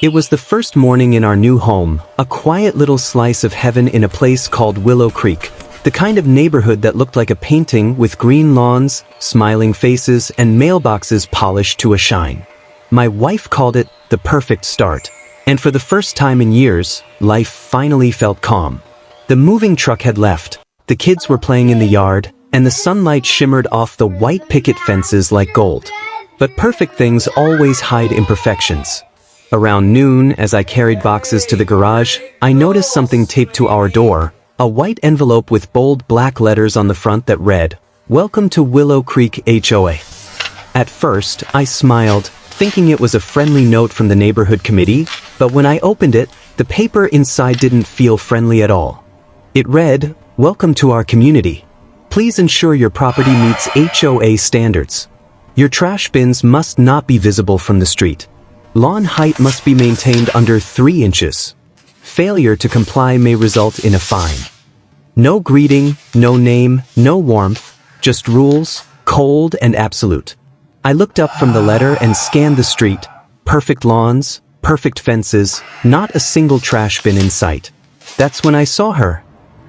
It was the first morning in our new home, a quiet little slice of heaven in a place called Willow Creek, the kind of neighborhood that looked like a painting with green lawns, smiling faces, and mailboxes polished to a shine. My wife called it the perfect start, and for the first time in years, life finally felt calm. The moving truck had left, the kids were playing in the yard, and the sunlight shimmered off the white picket fences like gold. But perfect things always hide imperfections. Around noon, as I carried boxes to the garage, I noticed something taped to our door, a white envelope with bold black letters on the front that read, "Welcome to Willow Creek HOA." At first, I smiled, thinking it was a friendly note from the neighborhood committee, but when I opened it, the paper inside didn't feel friendly at all. It read, "Welcome to our community. Please ensure your property meets HOA standards. Your trash bins must not be visible from the street. Lawn height must be maintained under 3 inches. Failure to comply may result in a fine. No greeting, no name, no warmth, just rules, cold and absolute." I looked up from the letter and scanned the street. Perfect lawns, perfect fences, not a single trash bin in sight. That's when I saw her.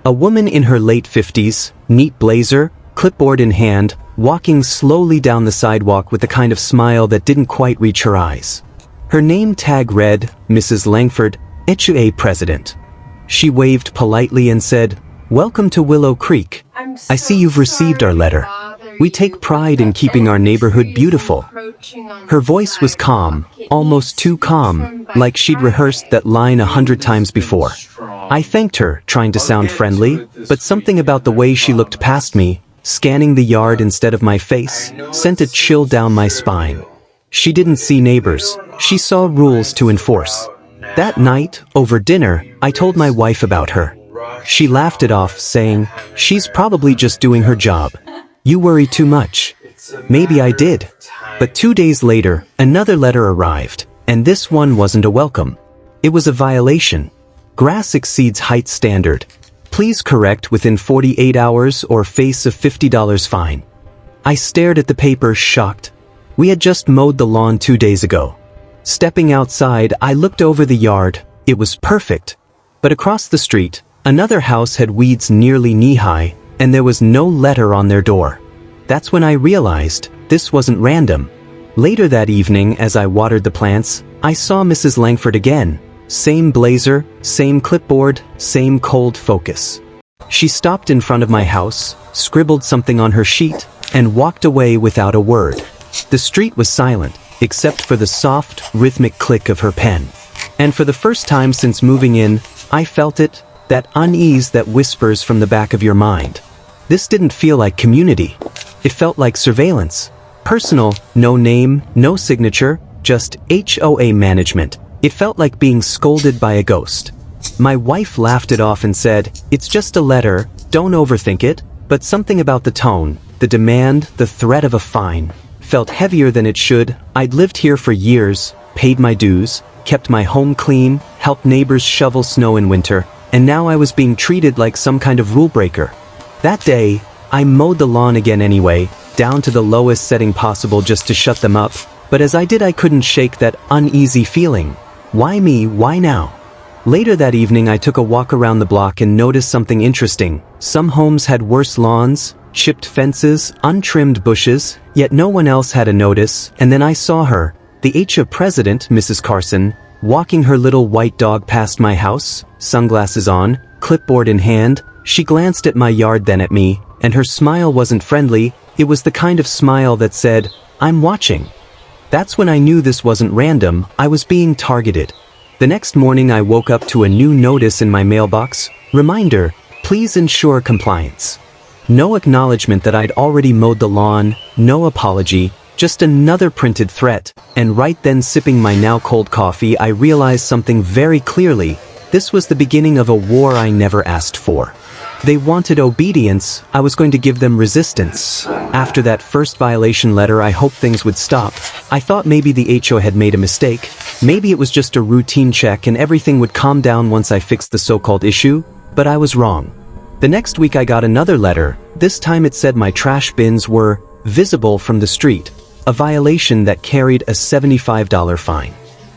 A woman in her late 50s, neat blazer, clipboard in hand, walking slowly down the sidewalk with the kind of smile that didn't quite reach her eyes. Her name tag read, Mrs. Langford, HOA President. She waved politely and said, "Welcome to Willow Creek. I see you've received our letter. We take pride in keeping our neighborhood beautiful." Her voice was calm, almost too calm, like she'd rehearsed that line 100 times before. I thanked her, trying to sound friendly, but something about the way she looked past me, scanning the yard instead of my face, sent a chill down my spine. She didn't see neighbors, she saw rules to enforce. That night, over dinner, I told my wife about her. She laughed it off, saying, "She's probably just doing her job. You worry too much." Maybe I did. But 2 days later, another letter arrived, and this one wasn't a welcome. It was a violation. Grass exceeds height standard. Please correct within 48 hours or face a $50 fine. I stared at the paper, shocked. We had just mowed the lawn 2 days ago. Stepping outside, I looked over the yard. It was perfect. But across the street, another house had weeds nearly knee-high, and there was no letter on their door. That's when I realized this wasn't random. Later that evening, as I watered the plants, I saw Mrs. Langford again. Same blazer, same clipboard, same cold focus. She stopped in front of my house, scribbled something on her sheet, and walked away without a word. The street was silent, except for the soft, rhythmic click of her pen. And for the first time since moving in, I felt it, that unease that whispers from the back of your mind. This didn't feel like community. It felt like surveillance. Personal, no name, no signature, just HOA management. It felt like being scolded by a ghost. My wife laughed it off and said, "It's just a letter, don't overthink it," but something about the tone, the demand, the threat of a fine, felt heavier than it should. I'd lived here for years, paid my dues, kept my home clean, helped neighbors shovel snow in winter, and now I was being treated like some kind of rule breaker. That day, I mowed the lawn again anyway, down to the lowest setting possible just to shut them up, but as I did I couldn't shake that uneasy feeling. Why me, why now? Later that evening I took a walk around the block and noticed something interesting. Some homes had worse lawns, chipped fences, untrimmed bushes, yet no one else had a notice, and then I saw her, the HOA president, Mrs. Carson, walking her little white dog past my house, sunglasses on, clipboard in hand. She glanced at my yard then at me, and her smile wasn't friendly, it was the kind of smile that said, "I'm watching." That's when I knew this wasn't random, I was being targeted. The next morning I woke up to a new notice in my mailbox, reminder, please ensure compliance. No acknowledgement that I'd already mowed the lawn, no apology, just another printed threat, and right then sipping my now cold coffee I realized something very clearly, this was the beginning of a war I never asked for. They wanted obedience, I was going to give them resistance. After that first violation letter I hoped things would stop. I thought maybe the HOA had made a mistake, maybe it was just a routine check and everything would calm down once I fixed the so-called issue, but I was wrong. The next week I got another letter, this time it said my trash bins were visible from the street, a violation that carried a $75 fine.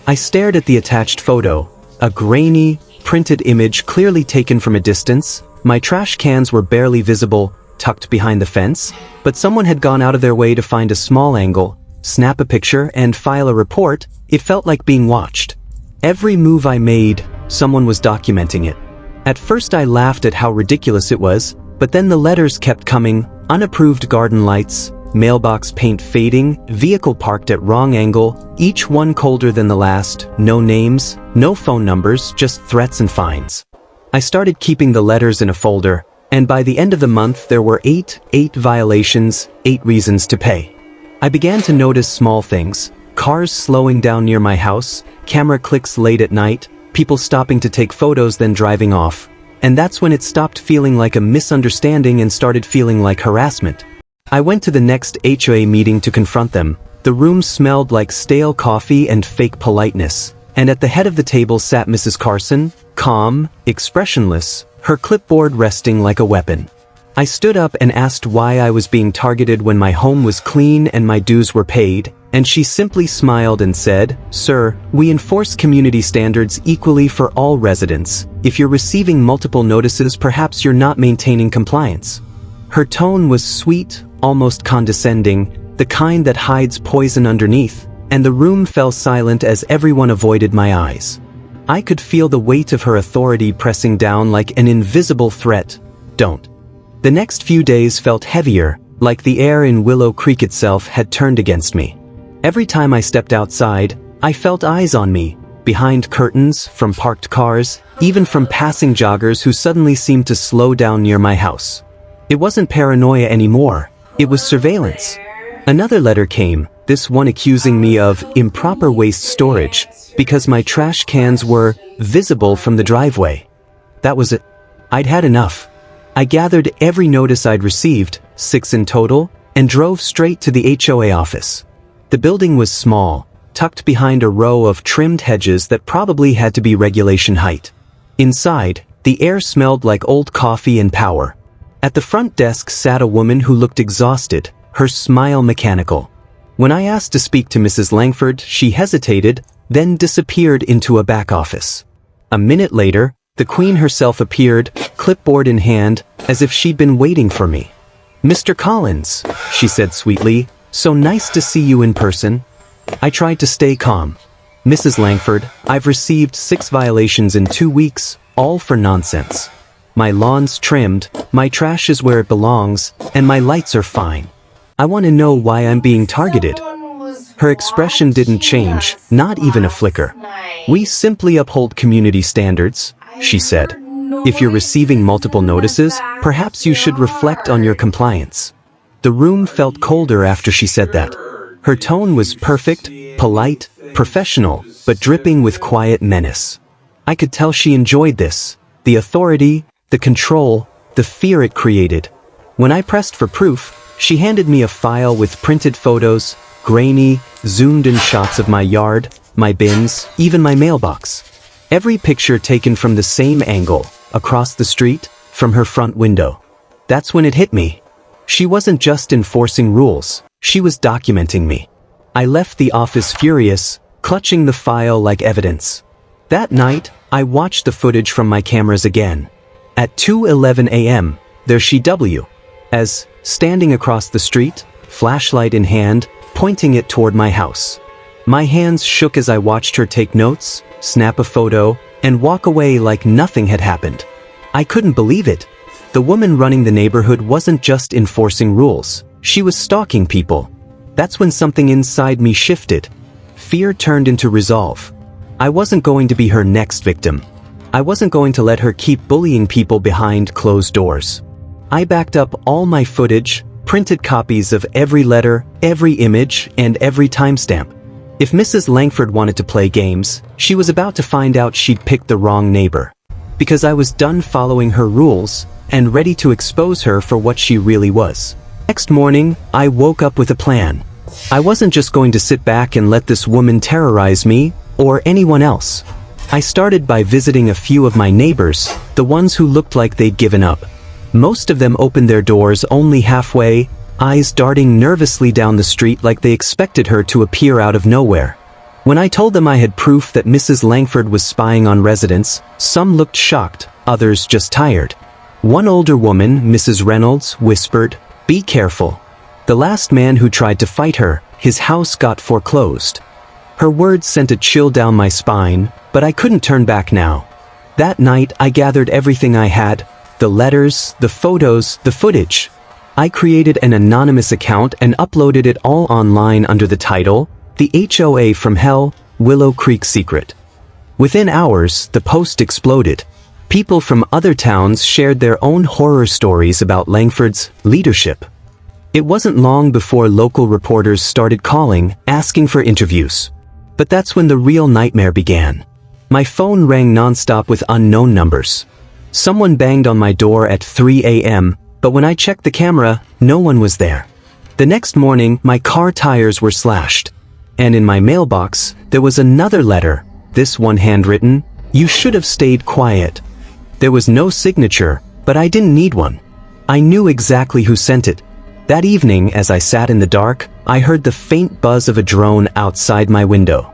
I stared at the attached photo, a grainy, printed image clearly taken from a distance. My trash cans were barely visible, tucked behind the fence, but someone had gone out of their way to find a small angle, snap a picture, and file a report. It felt like being watched. Every move I made, someone was documenting it. At first I laughed at how ridiculous it was, but then the letters kept coming: unapproved garden lights, mailbox paint fading, vehicle parked at wrong angle, each one colder than the last, no names, no phone numbers, just threats and fines. I started keeping the letters in a folder, and by the end of the month there were eight violations, 8 reasons to pay. I began to notice small things: cars slowing down near my house, camera clicks late at night, people stopping to take photos then driving off. And that's when it stopped feeling like a misunderstanding and started feeling like harassment. I went to the next HOA meeting to confront them. The room smelled like stale coffee and fake politeness. And at the head of the table sat Mrs. Carson, calm, expressionless, her clipboard resting like a weapon. I stood up and asked why I was being targeted when my home was clean and my dues were paid, and she simply smiled and said, "Sir, we enforce community standards equally for all residents. If you're receiving multiple notices, perhaps you're not maintaining compliance." Her tone was sweet, almost condescending, the kind that hides poison underneath, and the room fell silent as everyone avoided my eyes. I could feel the weight of her authority pressing down like an invisible threat. Don't. The next few days felt heavier, like the air in Willow Creek itself had turned against me. Every time I stepped outside, I felt eyes on me, behind curtains, from parked cars, even from passing joggers who suddenly seemed to slow down near my house. It wasn't paranoia anymore, it was surveillance. Another letter came, this one accusing me of improper waste storage, because my trash cans were visible from the driveway. That was it. I'd had enough. I gathered every notice I'd received, 6 in total, and drove straight to the HOA office. The building was small, tucked behind a row of trimmed hedges that probably had to be regulation height. Inside, the air smelled like old coffee and power. At the front desk sat a woman who looked exhausted, her smile mechanical. When I asked to speak to Mrs. Langford, she hesitated, then disappeared into a back office. A minute later, the Queen herself appeared, clipboard in hand, as if she'd been waiting for me. "Mr. Collins," she said sweetly, "so nice to see you in person." I tried to stay calm. "Mrs. Langford, I've received 6 violations in 2 weeks, all for nonsense. My lawn's trimmed, my trash is where it belongs, and my lights are fine. I want to know why I'm being targeted." Her expression didn't change, not even a flicker. "We simply uphold community standards," she said. "If you're receiving multiple notices, perhaps you should reflect on your compliance." The room felt colder after she said that. Her tone was perfect, polite, professional, but dripping with quiet menace. I could tell she enjoyed this. The authority, the control, the fear it created. When I pressed for proof, she handed me a file with printed photos, grainy, zoomed-in shots of my yard, my bins, even my mailbox. Every picture taken from the same angle, across the street, from her front window. That's when it hit me. She wasn't just enforcing rules, she was documenting me. I left the office furious, clutching the file like evidence. That night, I watched the footage from my cameras again. At 2:11 a.m., there she was, standing across the street, flashlight in hand, pointing it toward my house. My hands shook as I watched her take notes, snap a photo, and walk away like nothing had happened. I couldn't believe it. The woman running the neighborhood wasn't just enforcing rules, she was stalking people. That's when something inside me shifted. Fear turned into resolve. I wasn't going to be her next victim. I wasn't going to let her keep bullying people behind closed doors. I backed up all my footage, printed copies of every letter, every image, and every timestamp. If Mrs. Langford wanted to play games, she was about to find out she'd picked the wrong neighbor. Because I was done following her rules, and ready to expose her for what she really was. Next morning, I woke up with a plan. I wasn't just going to sit back and let this woman terrorize me, or anyone else. I started by visiting a few of my neighbors, the ones who looked like they'd given up. Most of them opened their doors only halfway, eyes darting nervously down the street like they expected her to appear out of nowhere. When I told them I had proof that Mrs. Langford was spying on residents, some looked shocked, others just tired. One older woman, Mrs. Reynolds, whispered, "Be careful. The last man who tried to fight her, his house got foreclosed." Her words sent a chill down my spine, but I couldn't turn back now. That night I gathered everything I had, the letters, the photos, the footage. I created an anonymous account and uploaded it all online under the title, "The HOA from Hell, Willow Creek Secret." Within hours, the post exploded. People from other towns shared their own horror stories about Langford's leadership. It wasn't long before local reporters started calling, asking for interviews. But that's when the real nightmare began. My phone rang nonstop with unknown numbers. Someone banged on my door at 3 a.m., but when I checked the camera, no one was there. The next morning, my car tires were slashed. And in my mailbox, there was another letter, this one handwritten, "You should have stayed quiet." There was no signature, but I didn't need one. I knew exactly who sent it. That evening, as I sat in the dark, I heard the faint buzz of a drone outside my window.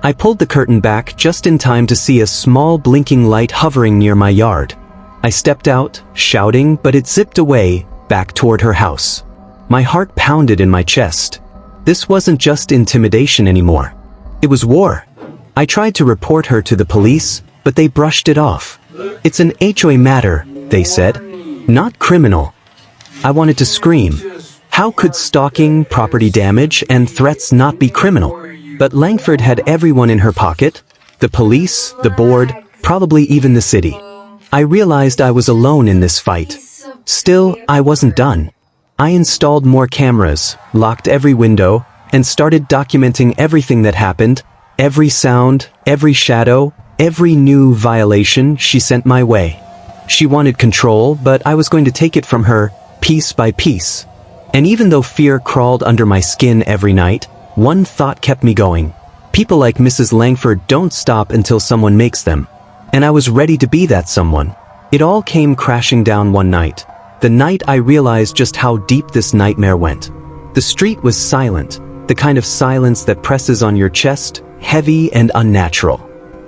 I pulled the curtain back just in time to see a small blinking light hovering near my yard. I stepped out, shouting, but it zipped away, back toward her house. My heart pounded in my chest. This wasn't just intimidation anymore. It was war. I tried to report her to the police, but they brushed it off. "It's an HOA matter," they said, "not criminal." I wanted to scream. How could stalking, property damage, and threats not be criminal? But Langford had everyone in her pocket. The police, the board, probably even the city. I realized I was alone in this fight. Still, I wasn't done. I installed more cameras, locked every window, and started documenting everything that happened, every sound, every shadow, every new violation she sent my way. She wanted control, but I was going to take it from her, piece by piece. And even though fear crawled under my skin every night, one thought kept me going. People like Mrs. Langford don't stop until someone makes them. And I was ready to be that someone. It all came crashing down one night. The night I realized just how deep this nightmare went. The street was silent, the kind of silence that presses on your chest, heavy and unnatural.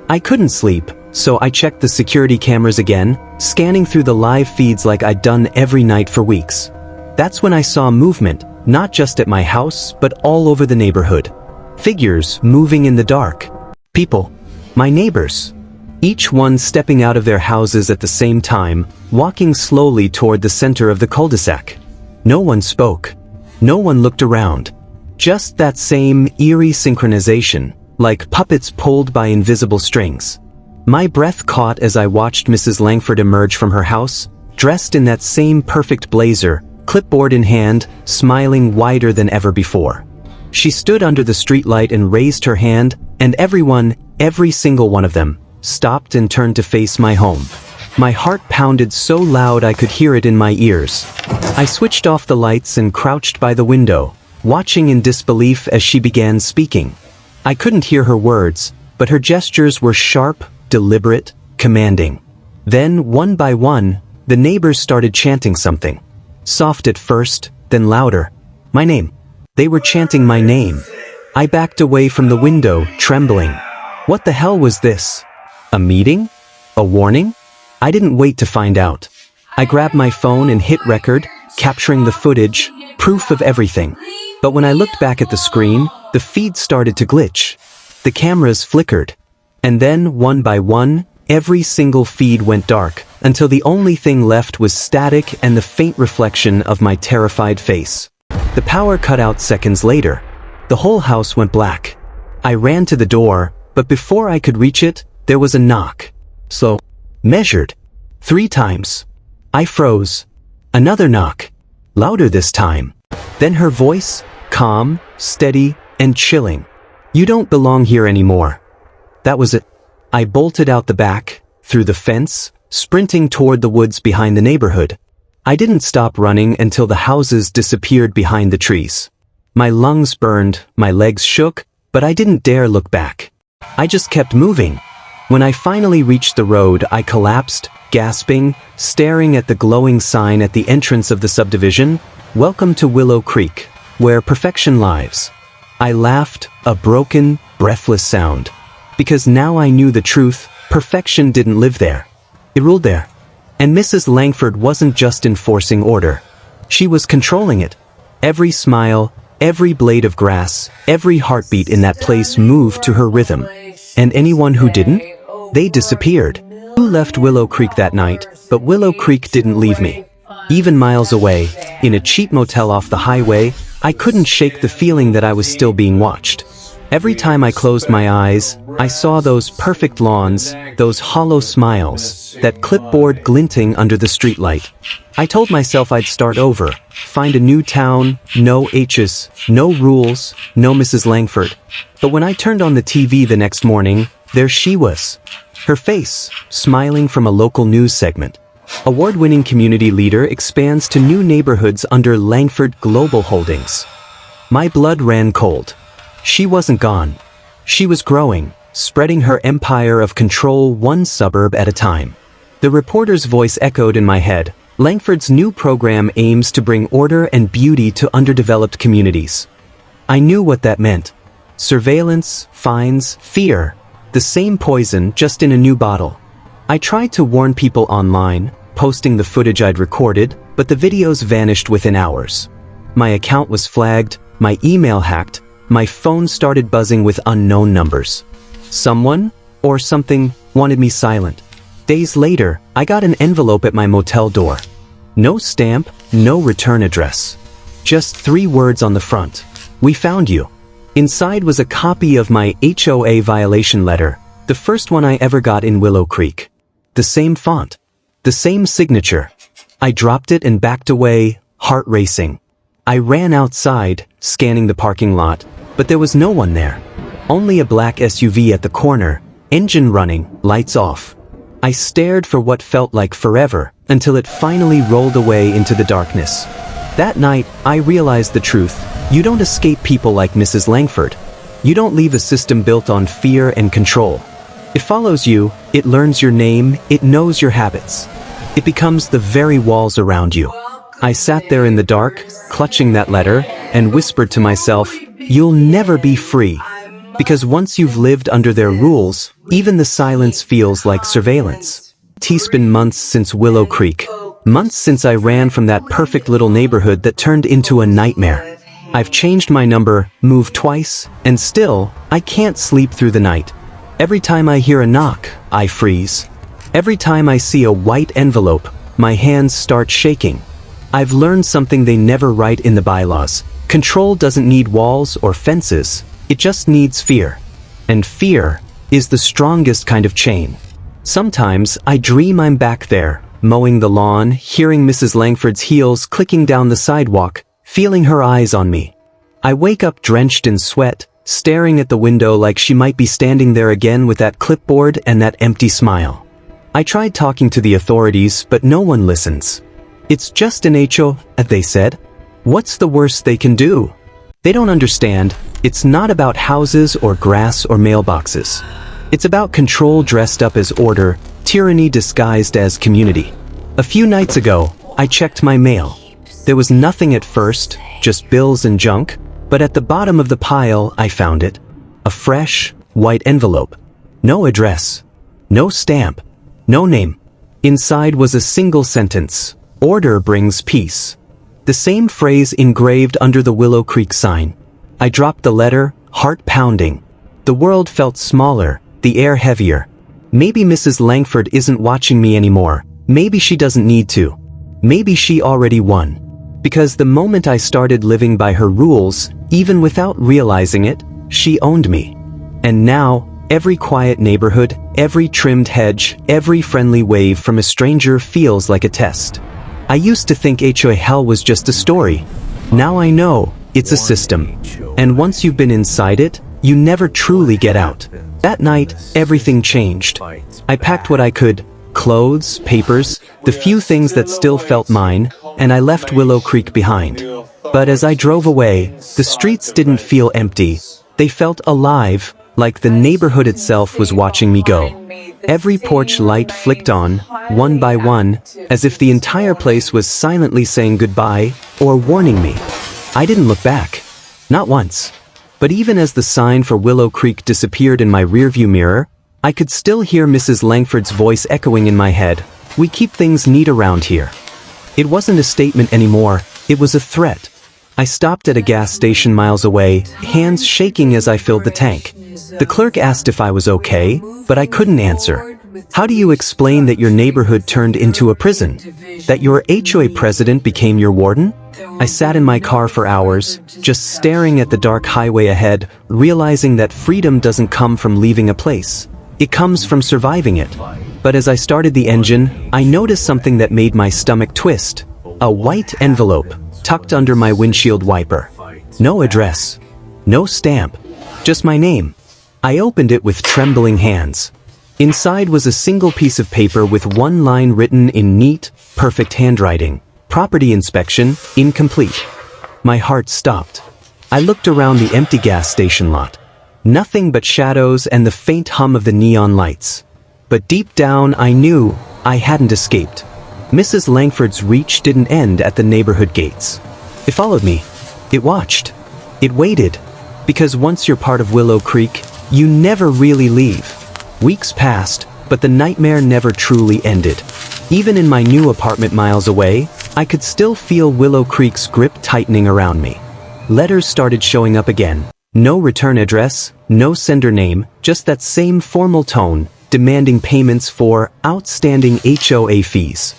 I couldn't sleep, so I checked the security cameras again, scanning through the live feeds like I'd done every night for weeks. That's when I saw movement, not just at my house, but all over the neighborhood. Figures moving in the dark. People. My neighbors. Each one stepping out of their houses at the same time, walking slowly toward the center of the cul-de-sac. No one spoke. No one looked around. Just that same eerie synchronization, like puppets pulled by invisible strings. My breath caught as I watched Mrs. Langford emerge from her house, dressed in that same perfect blazer, clipboard in hand, smiling wider than ever before. She stood under the streetlight and raised her hand, and everyone, every single one of them, stopped and turned to face my home. My heart pounded so loud I could hear it in my ears. I switched off the lights and crouched by the window, watching in disbelief as she began speaking. I couldn't hear her words, but her gestures were sharp, deliberate, commanding. Then, one by one, the neighbors started chanting something. Soft at first, then louder. My name. They were chanting my name. I backed away from the window, trembling. What the hell was this? A meeting? A warning? I didn't wait to find out. I grabbed my phone and hit record, capturing the footage, proof of everything. But when I looked back at the screen, the feed started to glitch. The cameras flickered. And then, one by one, every single feed went dark, until the only thing left was static and the faint reflection of my terrified face. The power cut out seconds later. The whole house went black. I ran to the door, but before I could reach it, there was a knock. Slow. Measured. 3 times. I froze. Another knock. Louder this time. Then her voice, calm, steady, and chilling. "You don't belong here anymore." That was it. I bolted out the back, through the fence, sprinting toward the woods behind the neighborhood. I didn't stop running until the houses disappeared behind the trees. My lungs burned, my legs shook, but I didn't dare look back. I just kept moving. When I finally reached the road, I collapsed, gasping, staring at the glowing sign at the entrance of the subdivision, "Welcome to Willow Creek, where perfection lives." I laughed, a broken, breathless sound. Because now I knew the truth, perfection didn't live there. It ruled there. And Mrs. Langford wasn't just enforcing order. She was controlling it. Every smile, every blade of grass, every heartbeat in that place moved to her rhythm. And anyone who didn't? They disappeared. I left Willow Creek that night, but Willow Creek didn't leave me. Even miles away, in a cheap motel off the highway, I couldn't shake the feeling that I was still being watched. Every time I closed my eyes, I saw those perfect lawns, those hollow smiles, that clipboard glinting under the streetlight. I told myself I'd start over, find a new town, no H's, no rules, no Mrs. Langford. But when I turned on the TV the next morning, there she was. Her face, smiling from a local news segment. Award-winning community leader expands to new neighborhoods under Langford Global Holdings. My blood ran cold. She wasn't gone. She was growing, spreading her empire of control one suburb at a time. The reporter's voice echoed in my head. Langford's new program aims to bring order and beauty to underdeveloped communities. I knew what that meant. Surveillance, fines, fear. The same poison, just in a new bottle. I tried to warn people online, posting the footage I'd recorded, but the videos vanished within hours. My account was flagged, my email hacked, my phone started buzzing with unknown numbers. Someone, or something, wanted me silent. Days later, I got an envelope at my motel door. No stamp, no return address. Just 3 words on the front. We found you. Inside was a copy of my HOA violation letter, the first one I ever got in Willow Creek. The same font. The same signature. I dropped it and backed away, heart racing. I ran outside, scanning the parking lot, but there was no one there. Only a black SUV at the corner, engine running, lights off. I stared for what felt like forever, until it finally rolled away into the darkness. That night, I realized the truth. You don't escape people like Mrs. Langford. You don't leave a system built on fear and control. It follows you, it learns your name, it knows your habits. It becomes the very walls around you. I sat there in the dark, clutching that letter, and whispered to myself, you'll never be free. Because once you've lived under their rules, even the silence feels like surveillance. It's been months since Willow Creek. Months since I ran from that perfect little neighborhood that turned into a nightmare. I've changed my number, moved twice, and still, I can't sleep through the night. Every time I hear a knock, I freeze. Every time I see a white envelope, my hands start shaking. I've learned something they never write in the bylaws. Control doesn't need walls or fences. It just needs fear. And fear is the strongest kind of chain. Sometimes I dream I'm back there, mowing the lawn, hearing Mrs. Langford's heels clicking down the sidewalk, feeling her eyes on me. I wake up drenched in sweat, staring at the window like she might be standing there again with that clipboard and that empty smile. I tried talking to the authorities, but no one listens. It's just an HOA, they said. What's the worst they can do? They don't understand. It's not about houses or grass or mailboxes. It's about control dressed up as order, tyranny disguised as community. A few nights ago, I checked my mail. There was nothing at first, just bills and junk, but at the bottom of the pile, I found it. A fresh, white envelope. No address. No stamp. No name. Inside was a single sentence. Order brings peace. The same phrase engraved under the Willow Creek sign. I dropped the letter, heart pounding. The world felt smaller, the air heavier. Maybe Mrs. Langford isn't watching me anymore. Maybe she doesn't need to. Maybe she already won. Because the moment I started living by her rules, even without realizing it, she owned me. And now, every quiet neighborhood, every trimmed hedge, every friendly wave from a stranger feels like a test. I used to think HOA hell was just a story. Now I know, it's a system. And once you've been inside it, you never truly get out. That night, everything changed. I packed what I could, clothes, papers, the few things that still felt mine, and I left Willow Creek behind. But as I drove away, the streets didn't feel empty. They felt alive, like the neighborhood itself was watching me go. Every porch light flicked on, one by one, as if the entire place was silently saying goodbye or warning me. I didn't look back. Not once. But even as the sign for Willow Creek disappeared in my rearview mirror, I could still hear Mrs. Langford's voice echoing in my head. "We keep things neat around here." It wasn't a statement anymore, it was a threat. I stopped at a gas station miles away, hands shaking as I filled the tank. The clerk asked if I was okay, but I couldn't answer. How do you explain that your neighborhood turned into a prison? That your HOA president became your warden? I sat in my car for hours, just staring at the dark highway ahead, realizing that freedom doesn't come from leaving a place. It comes from surviving it. But as I started the engine, I noticed something that made my stomach twist. A white envelope, tucked under my windshield wiper. No address. No stamp. Just my name. I opened it with trembling hands. Inside was a single piece of paper with one line written in neat, perfect handwriting. Property inspection, incomplete. My heart stopped. I looked around the empty gas station lot. Nothing but shadows and the faint hum of the neon lights. But deep down I knew I hadn't escaped. Mrs. Langford's reach didn't end at the neighborhood gates. It followed me. It watched. It waited. Because once you're part of Willow Creek, you never really leave. Weeks passed, but the nightmare never truly ended. Even in my new apartment miles away, I could still feel Willow Creek's grip tightening around me. Letters started showing up again. No return address, no sender name, just that same formal tone, demanding payments for outstanding HOA fees.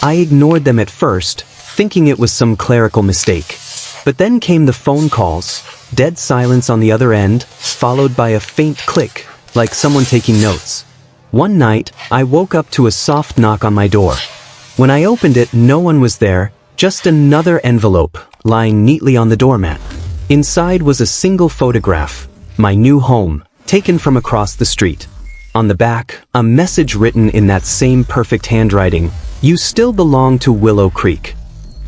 I ignored them at first, thinking it was some clerical mistake. But then came the phone calls, dead silence on the other end, followed by a faint click, like someone taking notes. One night, I woke up to a soft knock on my door. When I opened it, no one was there, just another envelope, lying neatly on the doormat. Inside was a single photograph, my new home, taken from across the street. On the back, a message written in that same perfect handwriting, "You still belong to Willow Creek."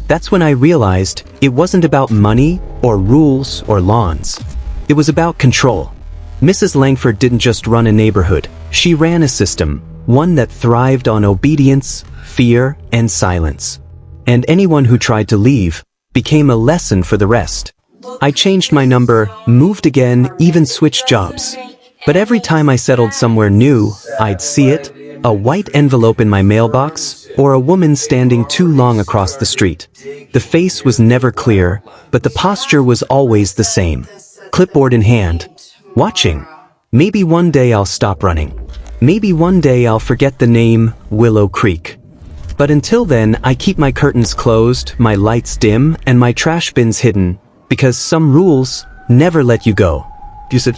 That's when I realized it wasn't about money, or rules, or lawns. It was about control. Mrs. Langford didn't just run a neighborhood, she ran a system, one that thrived on obedience, fear, and silence. And anyone who tried to leave became a lesson for the rest. I changed my number, moved again, even switched jobs. But every time I settled somewhere new, I'd see it, a white envelope in my mailbox, or a woman standing too long across the street. The face was never clear, but the posture was always the same. Clipboard in hand. Watching. Maybe one day I'll stop running. Maybe one day I'll forget the name Willow Creek. But until then, I keep my curtains closed, my lights dim, and my trash bins hidden, because some rules never let you go. You said,